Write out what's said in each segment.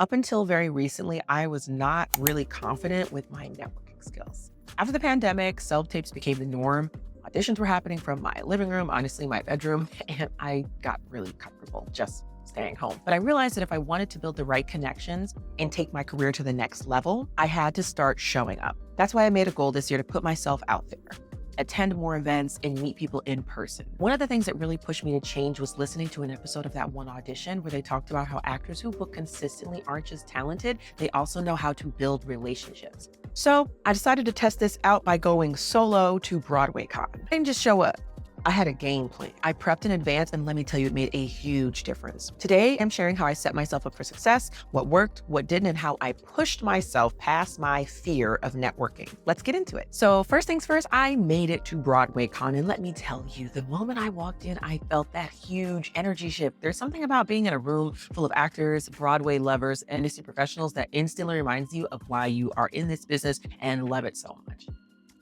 Up until very recently, I was not really confident with my networking skills. After the pandemic, self-tapes became the norm. Auditions were happening from my living room, honestly, my bedroom, and I got really comfortable just staying home. But I realized that if I wanted to build the right connections and take my career to the next level, I had to start showing up. That's why I made a goal this year to put myself out there, attend more events, and meet people in person. One of the things that really pushed me to change was listening to an episode of That One Audition where they talked about how actors who book consistently aren't just talented, they also know how to build relationships. So I decided to test this out by going solo to BroadwayCon. I didn't just show up. I had a game plan. I prepped in advance, and let me tell you, it made a huge difference. Today, I'm sharing how I set myself up for success, what worked, what didn't, and how I pushed myself past my fear of networking. Let's get into it. So first things first, I made it to BroadwayCon, and let me tell you, the moment I walked in, I felt that huge energy shift. There's something about being in a room full of actors, Broadway lovers, and industry professionals that instantly reminds you of why you are in this business and love it so much.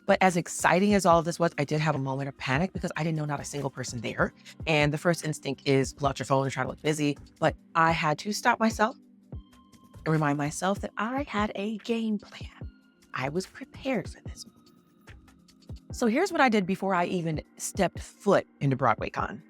But as exciting as all of this was, I did have a moment of panic because I didn't know not a single person there. And the first instinct is pull out your phone and try to look busy. But I had to stop myself and remind myself that I had a game plan. I was prepared for this. So here's what I did before I even stepped foot into BroadwayCon.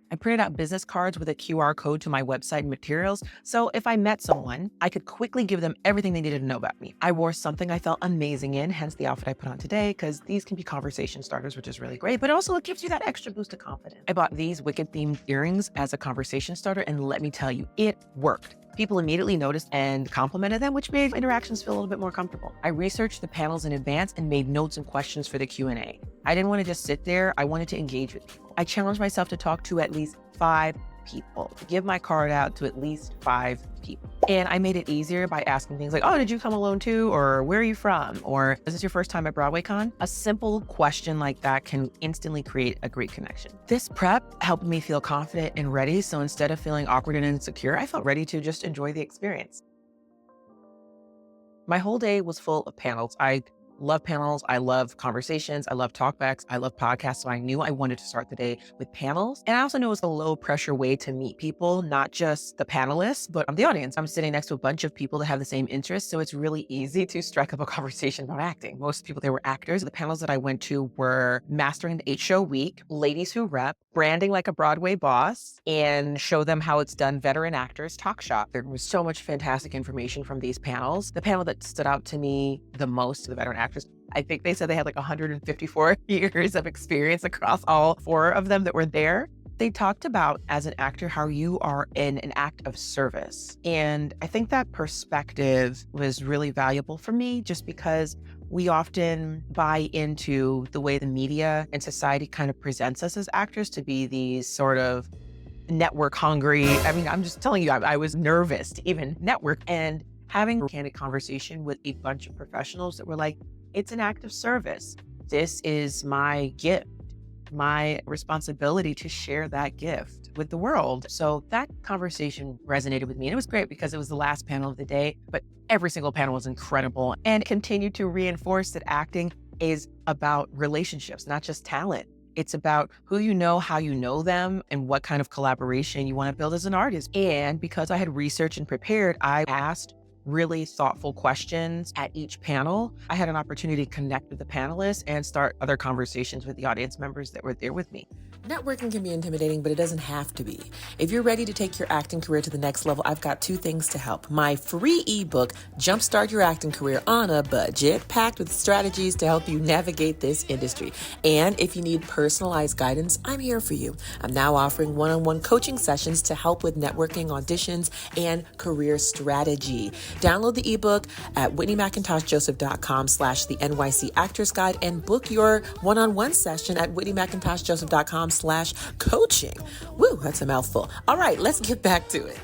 I printed out business cards with a QR code to my website and materials, so if I met someone, I could quickly give them everything they needed to know about me. I wore something I felt amazing in, hence the outfit I put on today, because these can be conversation starters, which is really great, but also it gives you that extra boost of confidence. I bought these Wicked-themed earrings as a conversation starter, and let me tell you, it worked. People immediately noticed and complimented them, which made interactions feel a little bit more comfortable. I researched the panels in advance and made notes and questions for the Q&A. I didn't want to just sit there. I wanted to engage with people. I challenged myself to talk to at least 5 people, to give my card out to at least 5 people. And I made it easier by asking things like, oh, did you come alone too? Or where are you from? Or is this your first time at BroadwayCon? A simple question like that can instantly create a great connection. This prep helped me feel confident and ready. So instead of feeling awkward and insecure, I felt ready to just enjoy the experience. My whole day was full of panels. I love panels. I love conversations. I love talkbacks. I love podcasts. So I knew I wanted to start the day with panels. And I also knew it was a low pressure way to meet people, not just the panelists, but the audience. I'm sitting next to a bunch of people that have the same interests. So it's really easy to strike up a conversation about acting. Most people there were actors. The panels that I went to were Mastering the 8-Show Week, Ladies Who Rep, Branding Like a Broadway Boss, and Show Them How It's Done Veteran Actors Talk Shop. There was so much fantastic information from these panels. The panel that stood out to me the most, the veteran actors, I think they said they had like 154 years of experience across all 4 of them that were there. They talked about, as an actor, how you are in an act of service. And I think that perspective was really valuable for me just because we often buy into the way the media and society kind of presents us as actors to be these sort of network hungry. I mean, I'm just telling you, I was nervous to even network, and having a candid conversation with a bunch of professionals that were like, it's an act of service. This is my gift, my responsibility to share that gift with the world. So that conversation resonated with me. And it was great because it was the last panel of the day, but every single panel was incredible and continued to reinforce that acting is about relationships, not just talent. It's about who you know, how you know them, and what kind of collaboration you want to build as an artist. And because I had researched and prepared, I asked really thoughtful questions at each panel. I had an opportunity to connect with the panelists and start other conversations with the audience members that were there with me. Networking can be intimidating, but it doesn't have to be. If you're ready to take your acting career to the next level, I've got 2 things to help. My free ebook, Jumpstart Your Acting Career on a Budget, packed with strategies to help you navigate this industry. And if you need personalized guidance, I'm here for you. I'm now offering one-on-one coaching sessions to help with networking, auditions, and career strategy. Download the ebook at whitneymcintoshjoseph.com/the NYC Actors Guide and book your one-on-one session at whitneymcintoshjoseph.com/coaching. Woo, that's a mouthful. All right, let's get back to it.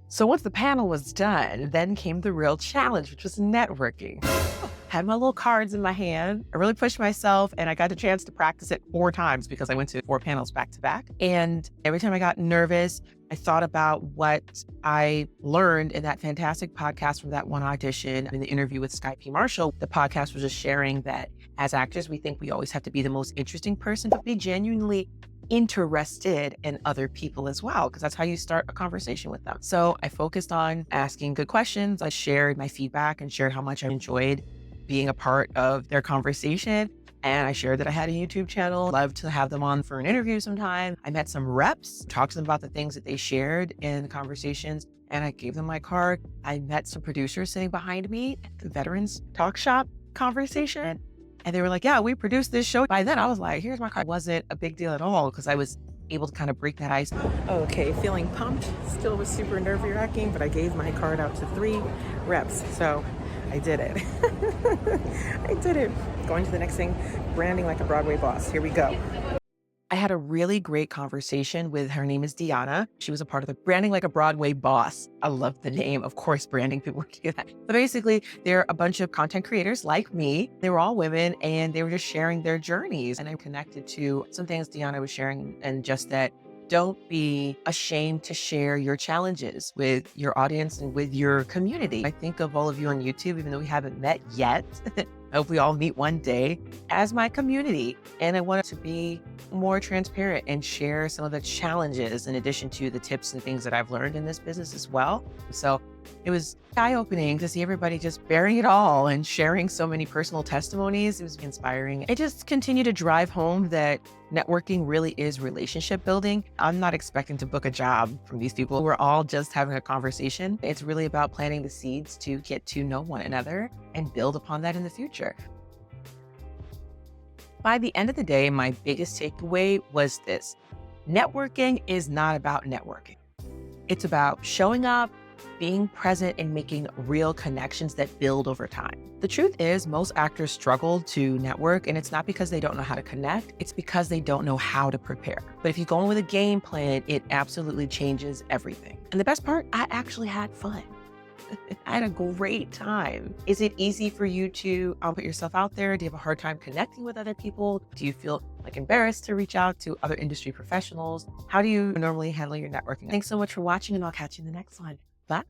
So once the panel was done, then came the real challenge, which was networking. Had my little cards in my hand. I really pushed myself, and I got a chance to practice it 4 times because I went to 4 panels back to back. And every time I got nervous, I thought about what I learned in that fantastic podcast from That One Audition. In the interview with Sky P. Marshall, the podcast was just sharing that as actors, we think we always have to be the most interesting person, but be genuinely interested in other people as well, because that's how you start a conversation with them. So I focused on asking good questions. I shared my feedback and shared how much I enjoyed being a part of their conversation. And I shared that I had a YouTube channel. Love to have them on for an interview sometime. I met some reps, talked to them about the things that they shared in the conversations, and I gave them my card. I met some producers sitting behind me at the Veterans Talk Shop conversation. And they were like, yeah, we produced this show. By then I was like, here's my card. It wasn't a big deal at all because I was able to kind of break that ice. Okay, feeling pumped. Still was super nerve-wracking, but I gave my card out to 3 reps. So I did it. I did it. Going to the next thing, branding like a Broadway boss. Here we go. I had a really great conversation with her. Name is Deanna. She was a part of the Branding Like a Broadway Boss. I love the name. Of course, branding people do that. But basically, they're a bunch of content creators like me. They were all women and they were just sharing their journeys. And I connected to some things Deanna was sharing, and just that don't be ashamed to share your challenges with your audience and with your community. I think of all of you on YouTube, even though we haven't met yet. I hope we all meet one day as my community. And I wanted to be more transparent and share some of the challenges in addition to the tips and things that I've learned in this business as well. So it was eye-opening to see everybody just bearing it all and sharing so many personal testimonies. It was inspiring. It just continued to drive home that networking really is relationship building. I'm not expecting to book a job from these people. We're all just having a conversation. It's really about planting the seeds to get to know one another and build upon that in the future. By the end of the day, my biggest takeaway was this: networking is not about networking. It's about showing up, being present, and making real connections that build over time. The truth is, most actors struggle to network, and it's not because they don't know how to connect, it's because they don't know how to prepare. But if you go in with a game plan, it absolutely changes everything. And the best part, I actually had fun. I had a great time. Is it easy for you to put yourself out there? Do you have a hard time connecting with other people? Do you feel like embarrassed to reach out to other industry professionals? How do you normally handle your networking? Thanks so much for watching, and I'll catch you in the next one. Bye.